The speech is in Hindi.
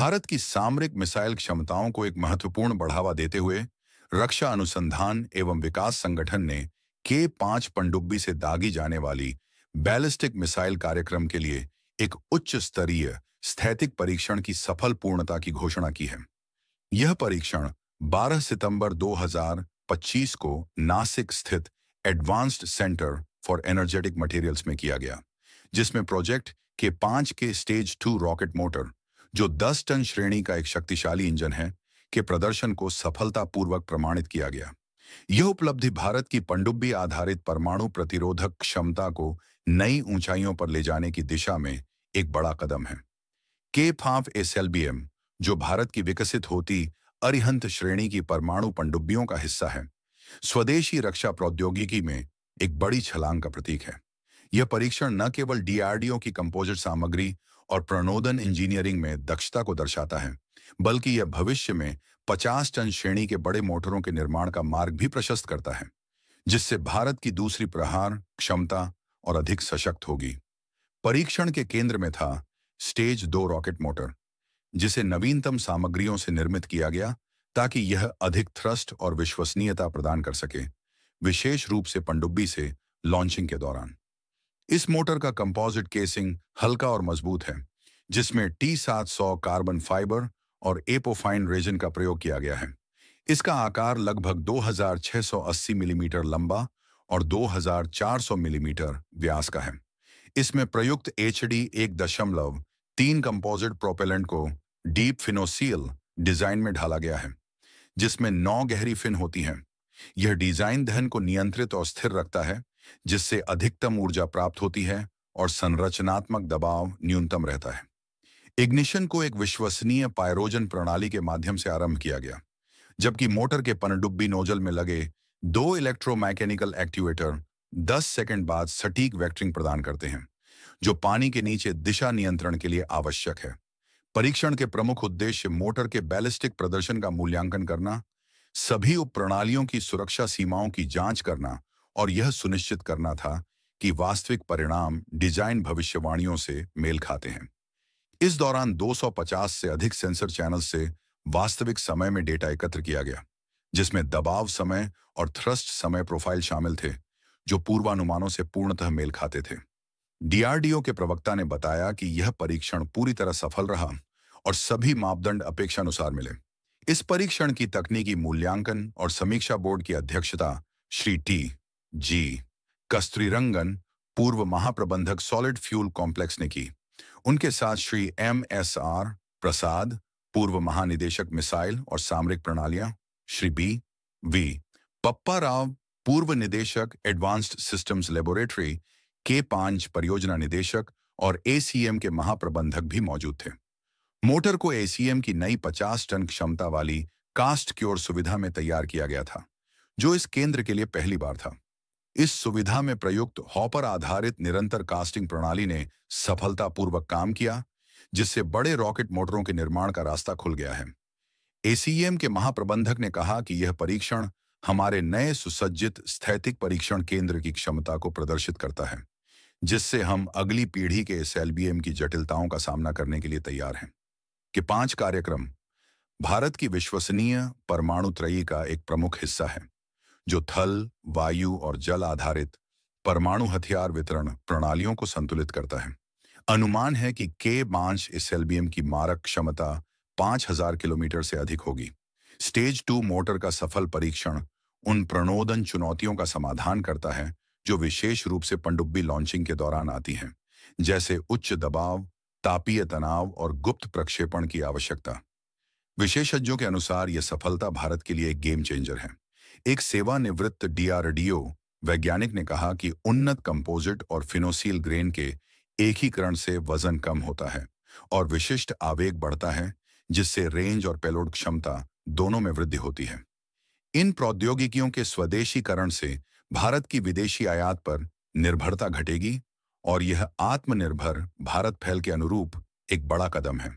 भारत की सामरिक मिसाइल क्षमताओं को एक महत्वपूर्ण बढ़ावा देते हुए रक्षा अनुसंधान एवं विकास संगठन ने के 5 पनडुब्बी से दागी जाने वाली बैलिस्टिक मिसाइल कार्यक्रम के लिए एक उच्च स्तरीय स्थैतिक परीक्षण की सफल पूर्णता की घोषणा की है। यह परीक्षण 12 सितंबर 2025 को नासिक स्थित advanced centre for energetic materials में किया गया, जिसमें प्रोजेक्ट के 5 के स्टेज 2 रॉकेट मोटर, जो 10 टन श्रेणी का एक शक्तिशाली इंजन है, के प्रदर्शन को सफलतापूर्वक प्रमाणित किया गया। यह उपलब्धि भारत की पनडुब्बी आधारित परमाणु प्रतिरोधक क्षमता को नई ऊंचाइयों पर ले जाने की दिशा में एक बड़ा कदम है। के 5 एसएलबीएम, जो भारत की विकसित होती अरिहंत श्रेणी की परमाणु पनडुब्बियों का हिस्सा है, स्वदेशी रक्षा प्रौद्योगिकी में एक बड़ी छलांग का प्रतीक है। यह परीक्षण न केवल डीआरडीओ की कंपोजिट सामग्री और प्रणोदन इंजीनियरिंग में दक्षता को दर्शाता है, बल्कि यह भविष्य में 50 टन श्रेणी के बड़े मोटरों के निर्माण का मार्ग भी प्रशस्त करता है, जिससे भारत की दूसरी प्रहार क्षमता और अधिक सशक्त होगी। परीक्षण के केंद्र में था स्टेज 2 रॉकेट मोटर, जिसे नवीनतम सामग्रियों से निर्मित किया गया ताकि यह अधिक थ्रस्ट और विश्वसनीयता प्रदान कर सके, विशेष रूप से पनडुब्बी से लॉन्चिंग के दौरान। इस मोटर का कंपोजिट केसिंग हल्का और मजबूत है, जिसमें T700 कार्बन फाइबर और एपोफाइन रेजिन का प्रयोग किया गया है। इसका आकार लगभग 2680 मिलीमीटर लंबा और 2400 मिलीमीटर व्यास का है। इसमें प्रयुक्त HD 1.3 कंपोजिट प्रोपेलेंट को डीप फिनोसील डिजाइन में ढाला गया है, जिसमें 9 गहरी फिन होती हैं। यह डिजाइन दहन को नियंत्रित और स्थिर रखता है, जिससे अधिकतम ऊर्जा प्राप्त होती है और संरचनात्मक दबाव न्यूनतम रहता है। इग्निशन को एक विश्वसनीय पायरोजन प्रणाली के माध्यम से आरंभ किया गया, जबकि मोटर के पनडुब्बी नोजल में लगे 2 इलेक्ट्रोमैकेनिकल एक्ट्यूएटर 10 सेकंड बाद सटीक वेक्टरिंग प्रदान करते हैं, जो पानी के नीचे दिशा नियंत्रण के लिए आवश्यक है। परीक्षण के प्रमुख उद्देश्य मोटर के बैलिस्टिक प्रदर्शन का मूल्यांकन करना, सभी उपप्रणालियों की सुरक्षा सीमाओं की जांच करना और यह सुनिश्चित करना था कि वास्तविक परिणाम डिजाइन भविष्यवाणियों से मेल खाते हैं। इस दौरान 250 से अधिक सेंसर चैनल से वास्तविक समय में डेटा एकत्र किया गया, जिसमें दबाव समय और थ्रस्ट समय प्रोफाइल शामिल थे, जो पूर्वानुमानों से पूर्णतः मेल खाते थे। डीआरडीओ के प्रवक्ता ने बताया कि यह परीक्षण पूरी तरह सफल रहा और सभी मापदंड अपेक्षानुसार मिले। इस परीक्षण की तकनीकी मूल्यांकन और समीक्षा बोर्ड की अध्यक्षता श्री T.G. कस्तूरीरंगन, पूर्व महाप्रबंधक सॉलिड फ्यूल कॉम्प्लेक्स ने की। उनके साथ श्री M.S.R. प्रसाद, पूर्व महानिदेशक मिसाइल और सामरिक प्रणालियां, श्री B.V. पप्पा राव, पूर्व निदेशक एडवांस्ड सिस्टम्स लेबोरेटरी के 5 परियोजना निदेशक और ACM के महाप्रबंधक भी मौजूद थे। मोटर को ACM की नई 50 टन क्षमता वाली कास्ट क्योर सुविधा में तैयार किया गया था, जो इस केंद्र के लिए पहली बार था। इस सुविधा में प्रयुक्त हॉपर आधारित निरंतर कास्टिंग प्रणाली ने सफलतापूर्वक काम किया, जिससे बड़े रॉकेट मोटरों के निर्माण का रास्ता खुल गया है। ACM के महाप्रबंधक ने कहा कि यह परीक्षण हमारे नए सुसज्जित स्थैतिक परीक्षण केंद्र की क्षमता को प्रदर्शित करता है, जिससे हम अगली पीढ़ी के SLBM की जटिलताओं का सामना करने के लिए तैयार हैं। के 5 कार्यक्रम भारत की विश्वसनीय परमाणु त्रयी का एक प्रमुख हिस्सा है, जो थल, वायु और जल आधारित परमाणु हथियार वितरण प्रणालियों को संतुलित करता है। अनुमान है कि के 5 SLBM की मारक क्षमता 5000 किलोमीटर से अधिक होगी। स्टेज 2 मोटर का सफल परीक्षण उन प्रणोदन चुनौतियों का समाधान करता है जो विशेष रूप से पनडुब्बी लॉन्चिंग के दौरान आती हैं, जैसे उच्च दबाव, तापीय तनाव और गुप्त प्रक्षेपण की आवश्यकता। विशेषज्ञों के अनुसार यह सफलता भारत के लिए एक गेम चेंजर है। एक सेवानिवृत्त डीआरडीओ वैज्ञानिक ने कहा कि उन्नत कंपोजिट और फिनोसील ग्रेन के एकीकरण से वजन कम होता है और विशिष्ट आवेग बढ़ता है, जिससे रेंज और पेलोड क्षमता दोनों में वृद्धि होती है। इन प्रौद्योगिकियों के स्वदेशीकरण से भारत की विदेशी आयात पर निर्भरता घटेगी और यह आत्मनिर्भर भारत पहल के अनुरूप एक बड़ा कदम है।